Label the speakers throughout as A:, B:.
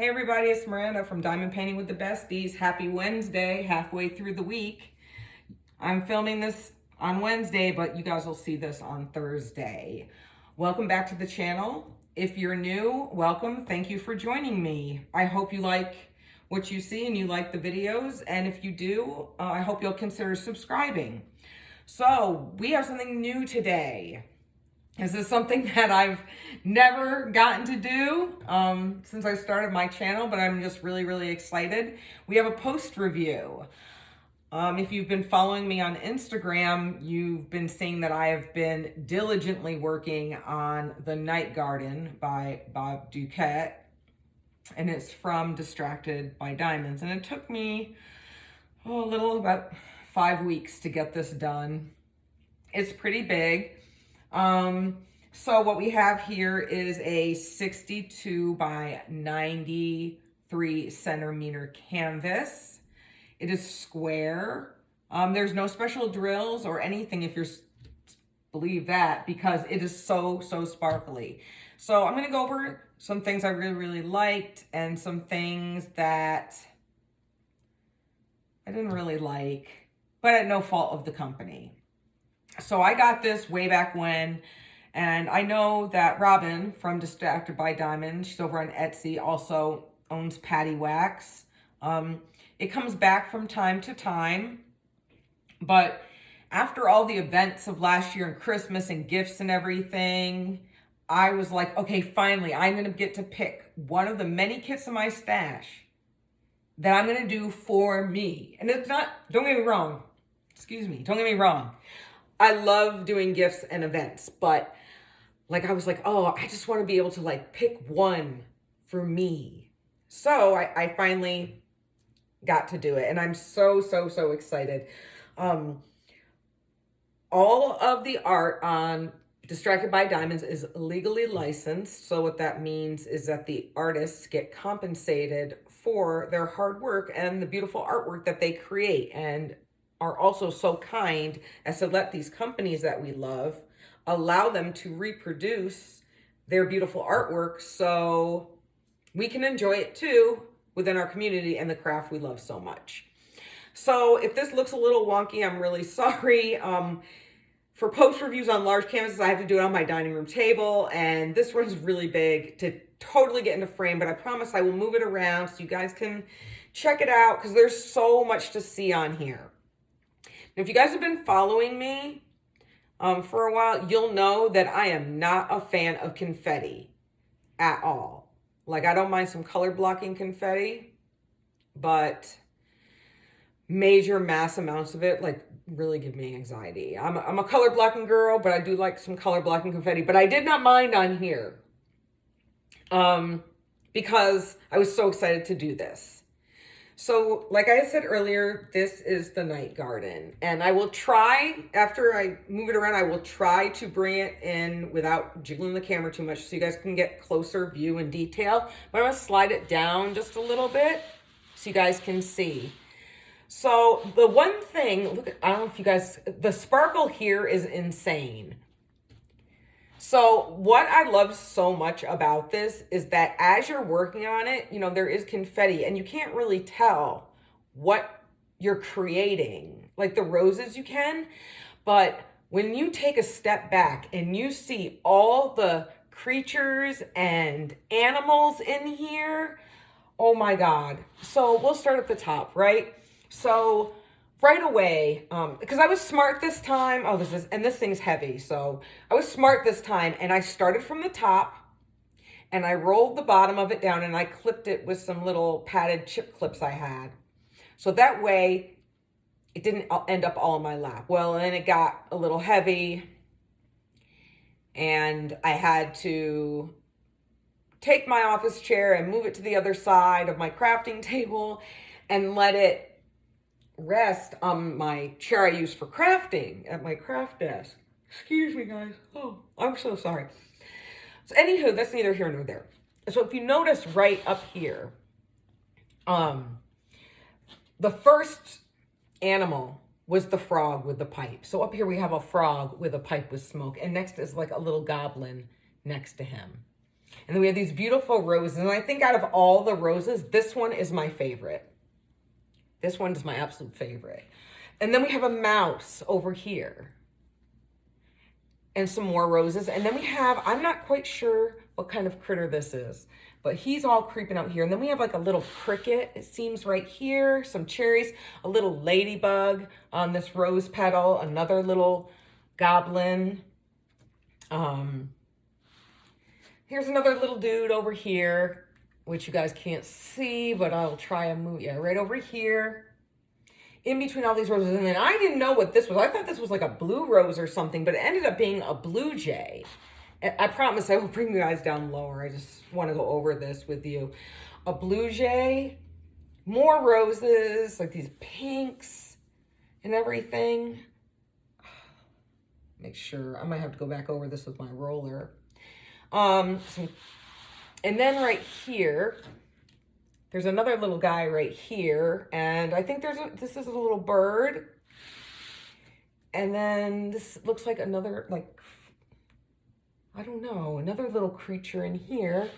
A: everybody, it's Miranda from Diamond Painting with the Besties. Happy Wednesday, halfway through the week. I'm filming this on Wednesday, but you guys will see this on Thursday. Welcome back to the channel. If you're new, welcome. Thank you for joining me. I hope you like what you see and you like the videos. And if you do, I hope you'll consider subscribing. So we have something new today. This is something that I've never gotten to do since I started my channel, but I'm just really excited. We have a post review. If you've been following me on Instagram, you've been seeing that I have been diligently working on The Night Garden by Bob Doucette, and it's from Distracted by Diamonds. And it took me about 5 weeks to get this done. It's pretty big. So what we have here is a 62 by 93 centimeter canvas. It is square. There's no special drills or anything, if you believe that, because it is so sparkly. So I'm going to go over some things I really liked and some things that I didn't really like, but at no fault of the company. So I got this way back when, and I know that Robin from Distracted by Diamonds, she's over on Etsy, also owns Patty Wax. It comes back from time to time, but after all the events of last year and Christmas and gifts and everything, I was like, okay, finally, I'm going to get to pick one of the many kits in my stash that I'm going to do for me. And it's not, don't get me wrong, I love doing gifts and events, but I was like, oh, I just want to be able to pick one for me. So I finally got to do it, and I'm so excited. All of the art on Distracted by Diamonds is legally licensed. So what that means is that the artists get compensated for their hard work and the beautiful artwork that they create, and are also so kind as to let these companies that we love allow them to reproduce their beautiful artwork so we can enjoy it too within our community and the craft we love so much. So if this looks a little wonky, I'm really sorry. For post reviews on large canvases, I have to do it on my dining room table, and this one's really big to totally get into frame, but I promise I will move it around so you guys can check it out, because there's so much to see on here. If you guys have been following me for a while, you'll know that I am not a fan of confetti at all. I don't mind some color blocking confetti, but major mass amounts of it really give me anxiety. I'm a color blocking girl, but I do like some color blocking confetti, but I did not mind on here because I was so excited to do this. So, like I said earlier, this is the Night Garden, and I will try, after I move it around, I will try to bring it in without jiggling the camera too much so you guys can get closer view and detail. But I'm going to slide it down just a little bit so you guys can see. So, the one thing, look, I don't know if you guys, the sparkle here is insane. So what I love so much about this is that as you're working on it, there is confetti and you can't really tell what you're creating. Like the roses you can, but when you take a step back and you see all the creatures and animals in here, oh my God. So we'll start at the top, right? So right away, because I was smart this time. This thing's heavy. So I was smart this time, and I started from the top and I rolled the bottom of it down and I clipped it with some little padded chip clips I had. So that way it didn't end up all in my lap. Well, and then it got a little heavy and I had to take my office chair and move it to the other side of my crafting table and let it rest on my chair I use for crafting at my craft desk. Excuse me, guys. Oh, I'm so sorry. So anywho, that's neither here nor there. So if you notice right up here, the first animal was the frog with the pipe. So up here we have a frog with a pipe with smoke, and next is like a little goblin next to him. And then we have these beautiful roses. And I think out of all the roses, this one is my favorite. This one is my absolute favorite. And then we have a mouse over here. And some more roses. And then we have, I'm not quite sure what kind of critter this is, but he's all creeping out here. And then we have like a little cricket, it seems, right here. Some cherries, a little ladybug on this rose petal, another little goblin. Here's another little dude over here, which you guys can't see, but I'll try and move. Yeah, right over here. In between all these roses. And then I didn't know what this was. I thought this was like a blue rose or something, but it ended up being a blue jay. I promise I will bring you guys down lower. I just want to go over this with you. A blue jay, more roses, like these pinks and everything. Make sure, I might have to go back over this with my roller. And then right here, there's another little guy right here, and I think this is a little bird. And then this looks like another, like, I don't know, another little creature in here.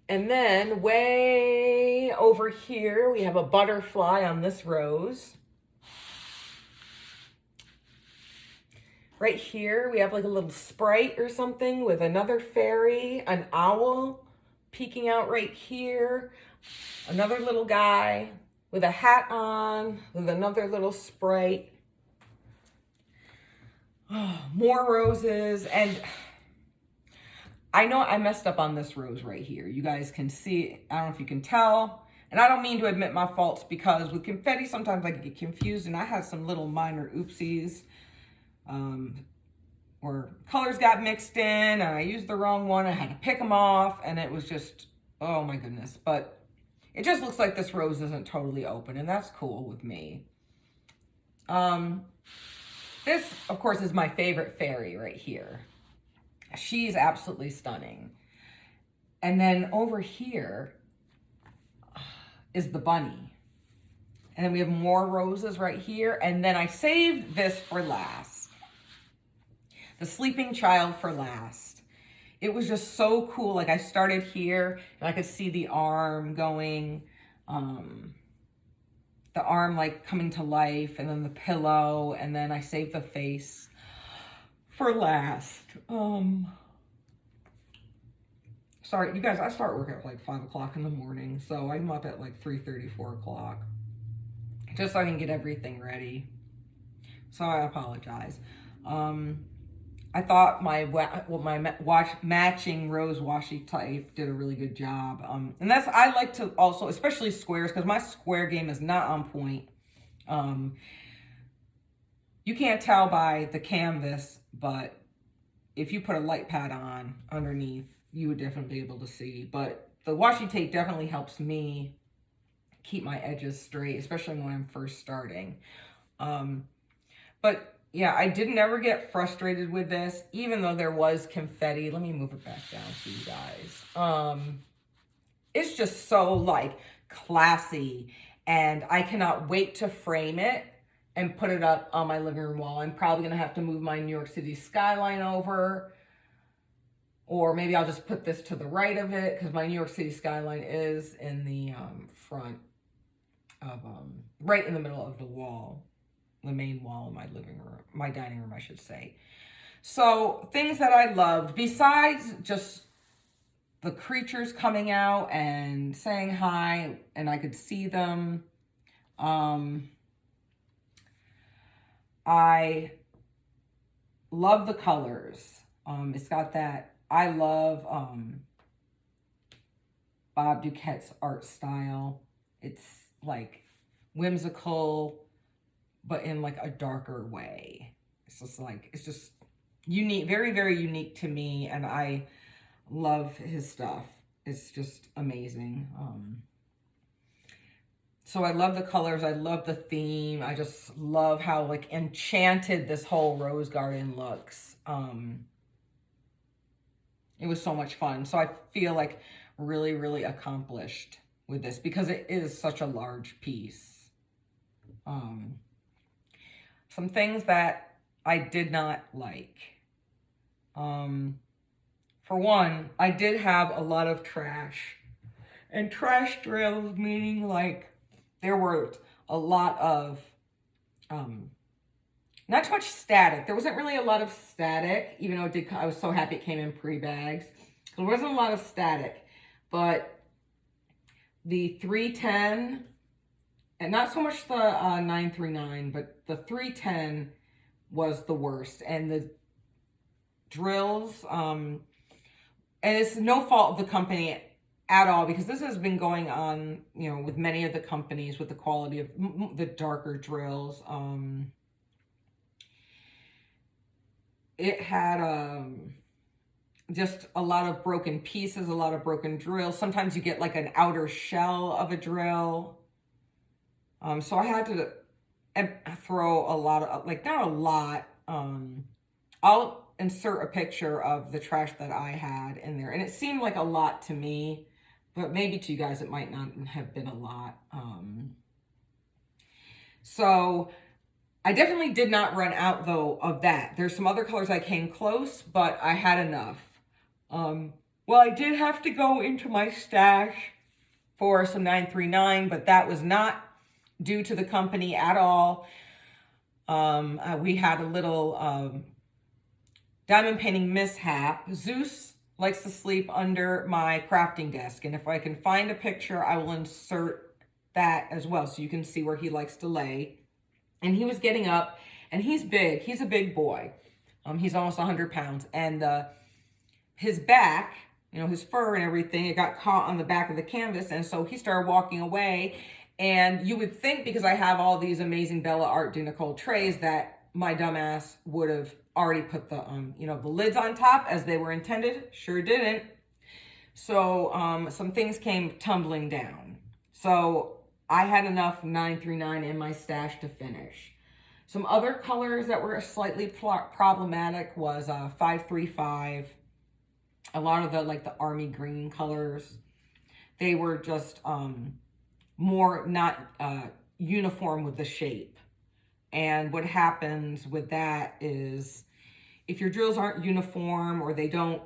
A: And then way over here, we have a butterfly on this rose. Right here, we have like a little sprite or something with another fairy, an owl peeking out right here. Another little guy with a hat on, with another little sprite. Oh, more roses. And I know I messed up on this rose right here. You guys can see, I don't know if you can tell. And I don't mean to admit my faults, because with confetti, sometimes I get confused, and I had some little minor oopsies. Where colors got mixed in, and I used the wrong one. I had to pick them off, and it was just, oh my goodness. But it just looks like this rose isn't totally open, and that's cool with me. This, of course, is my favorite fairy right here. She's absolutely stunning. And then over here is the bunny. And then we have more roses right here. And then I saved this for last. The sleeping child for last. It was just so cool. Like, I started here and I could see the arm going, the arm like coming to life, and then the pillow, and then I saved the face for last. Sorry, you guys, I start work at like 5 o'clock in the morning, so I'm up at like 3:30, 4 o'clock, just so I can get everything ready. So I apologize. I thought my matching rose washi type did a really good job. And that's, I like to also, especially squares, because my square game is not on point. You can't tell by the canvas, but if you put a light pad on underneath, you would definitely be able to see. But the washi tape definitely helps me keep my edges straight, especially when I'm first starting. But yeah, I didn't ever get frustrated with this, even though there was confetti. Let me move it back down to you guys. It's just so like classy, and I cannot wait to frame it and put it up on my living room wall. I'm probably gonna have to move my New York City skyline over, or maybe I'll just put this to the right of it, because my New York City skyline is in the front of, right in the middle of the wall. The main wall in my living room, my dining room, I should say. So things that I loved, besides just the creatures coming out and saying hi, and I could see them, I love the colors. It's got that, I love Bob Doucette's art style. It's like whimsical, but in like a darker way. It's just like, it's just unique, very, very unique to me. And I love his stuff. It's just amazing. So I love the colors. I love the theme. I just love how like enchanted this whole rose garden looks. It was so much fun. So I feel like really, really accomplished with this, because it is such a large piece. Some things that I did not like. For one, I did have a lot of trash. And trash drills meaning like there were a lot of, not too much static. There wasn't really a lot of static, even though it did, I was so happy it came in pre-bags. There wasn't a lot of static, but the 310, and not so much the 939, but the 310 was the worst. And the drills, and it's no fault of the company at all, because this has been going on, you know, with many of the companies with the quality of the darker drills. It had just a lot of broken pieces, a lot of broken drills. Sometimes you get like an outer shell of a drill. So I had to throw a lot of, like, not a lot. I'll insert a picture of the trash that I had in there. And it seemed like a lot to me, but maybe to you guys it might not have been a lot. So I definitely did not run out, though, of that. There's some other colors I came close, but I had enough. Well, I did have to go into my stash for some 939, but that was not due to the company at all. We had a little diamond painting mishap. Zeus likes to sleep under my crafting desk, and if I can find a picture, I will insert that as well so you can see where he likes to lay. And he was getting up, and he's big. He's a big boy. He's almost 100 pounds, and his back, you know, his fur and everything, it got caught on the back of the canvas, and so he started walking away. And you would think, because I have all these amazing Bella Art de Nicole trays, that my dumbass would have already put the, you know, the lids on top as they were intended. Sure didn't. So some things came tumbling down. So I had enough 939 in my stash to finish. Some other colors that were slightly problematic was 535. A lot of the, like, the army green colors. They were just more not uniform with the shape. And what happens with that is, if your drills aren't uniform, or they don't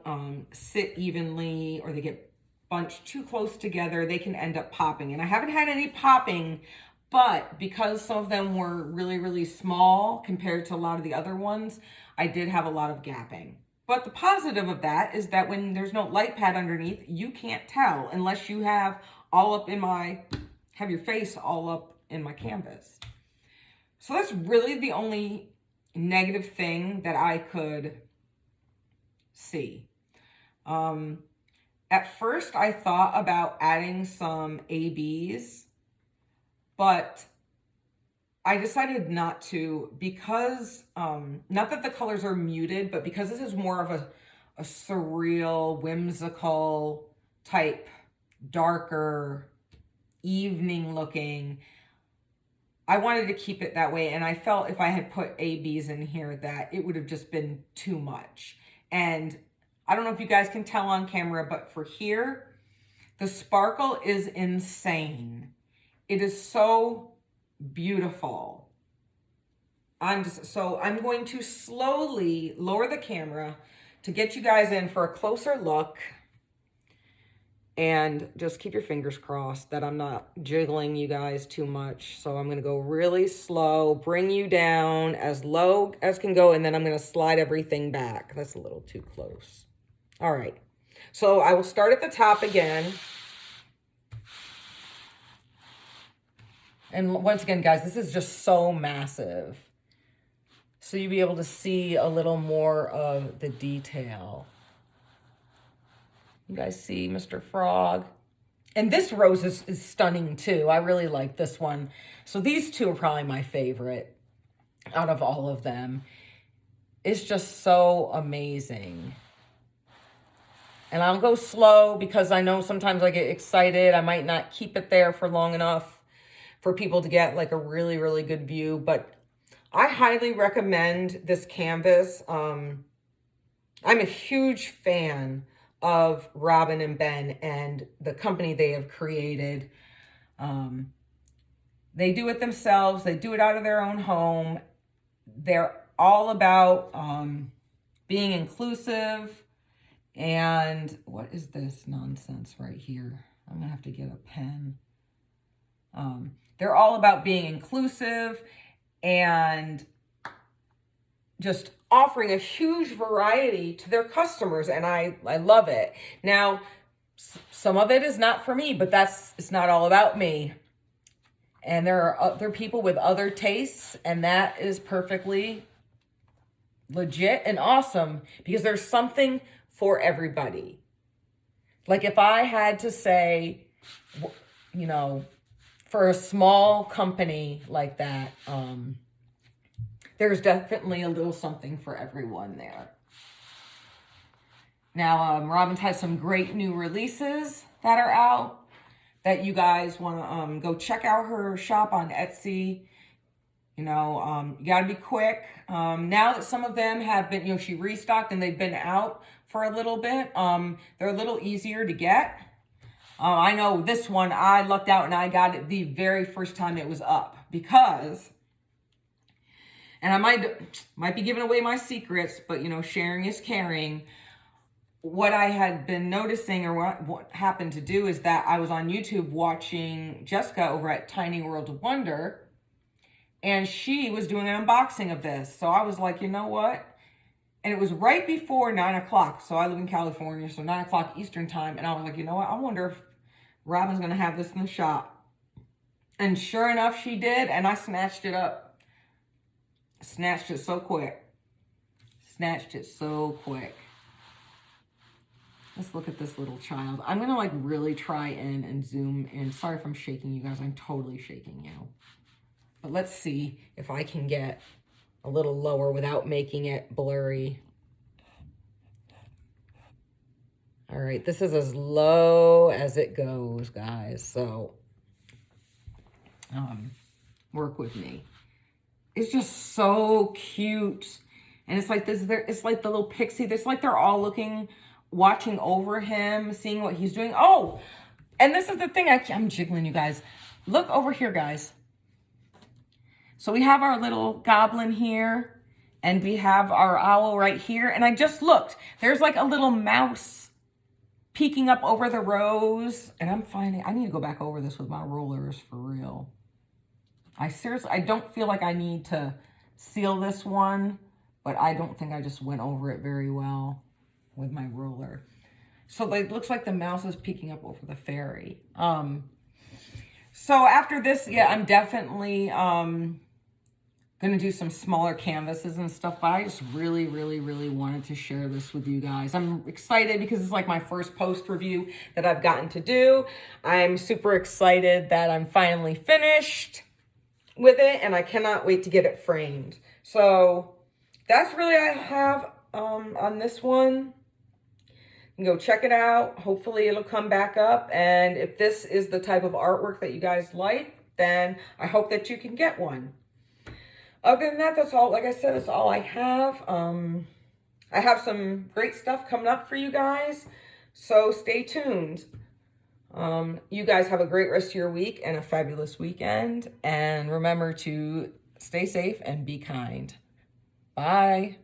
A: sit evenly, or they get bunched too close together, they can end up popping. And I haven't had any popping, but because some of them were really, really small compared to a lot of the other ones, I did have a lot of gapping. But the positive of that is that when there's no light pad underneath, you can't tell unless you have have your face all up in my canvas. So that's really the only negative thing that I could see. At first I thought about adding some ABs, but I decided not to, because, not that the colors are muted, but because this is more of a surreal, whimsical type, darker, evening looking, I wanted to keep it that way. And I felt if I had put ABs in here that it would have just been too much. And I don't know if you guys can tell on camera, but for here, the sparkle is insane. It is so beautiful. I'm going to slowly lower the camera to get you guys in for a closer look, and just keep your fingers crossed that I'm not jiggling you guys too much. So I'm going to go really slow, bring you down as low as can go, and then I'm going to slide everything back. That's a little too close. All right. So I will start at the top again. And once again, guys, this is just so massive. So you'll be able to see a little more of the detail. You guys see Mr. Frog? And this rose is stunning too. I really like this one. So these two are probably my favorite out of all of them. It's just so amazing. And I'll go slow because I know sometimes I get excited. I might not keep it there for long enough for people to get like a really, really good view. But I highly recommend this canvas. I'm a huge fan of Robin and Ben and the company they have created. They do it themselves. They do it out of their own home. They're all about being inclusive And what is this nonsense right here? I'm gonna have to get a pen. They're all about being inclusive and just offering a huge variety to their customers, and I love it. Now, some of it is not for me, but it's not all about me. And there are other people with other tastes, and that is perfectly legit and awesome, because there's something for everybody. Like if I had to say, you know, for a small company like that, there's definitely a little something for everyone there. Now, Robin's has some great new releases that are out that you guys want to go check out her shop on Etsy. You know, you got to be quick. Now that some of them have been, you know, she restocked and they've been out for a little bit, they're a little easier to get. I know this one, I lucked out and I got it the very first time it was up, because, and I might be giving away my secrets, but you know, sharing is caring. What I had been noticing, or what happened to do, is that I was on YouTube watching Jessica over at Tiny World of Wonder, and she was doing an unboxing of this. So I was like, you know what? And it was right before 9 o'clock. So I live in California, so 9 o'clock Eastern time. And I was like, you know what? I wonder if Robin's going to have this in the shop. And sure enough, she did. And I snatched it up. Snatched it so quick. Snatched it so quick. Let's look at this little child. I'm going to like really try in and zoom in. Sorry if I'm shaking you guys. I'm totally shaking you. But let's see if I can get a little lower without making it blurry. All right, this is as low as it goes, guys. So, work with me. It's just so cute. And it's like this, it's like the little pixie. It's like they're all watching over him, seeing what he's doing. Oh, and this is the thing, I'm jiggling you guys. Look over here, guys. So we have our little goblin here, and we have our owl right here. And I just looked. There's like a little mouse peeking up over the rose. And I need to go back over this with my rollers for real. I don't feel like I need to seal this one, but I don't think I just went over it very well with my roller. So it looks like the mouse is peeking up over the fairy. So after this, yeah, I'm definitely going to do some smaller canvases and stuff, but I just really, really, really wanted to share this with you guys. I'm excited because it's like my first post review that I've gotten to do. I'm super excited that I'm finally finished with it, and I cannot wait to get it framed. So that's really all I have on this one. You can go check it out. Hopefully it'll come back up. And if this is the type of artwork that you guys like, then I hope that you can get one. Other than that, that's all. Like I said, that's all I have. I have some great stuff coming up for you guys, so stay tuned. You guys have a great rest of your week and a fabulous weekend. And remember to stay safe and be kind. Bye.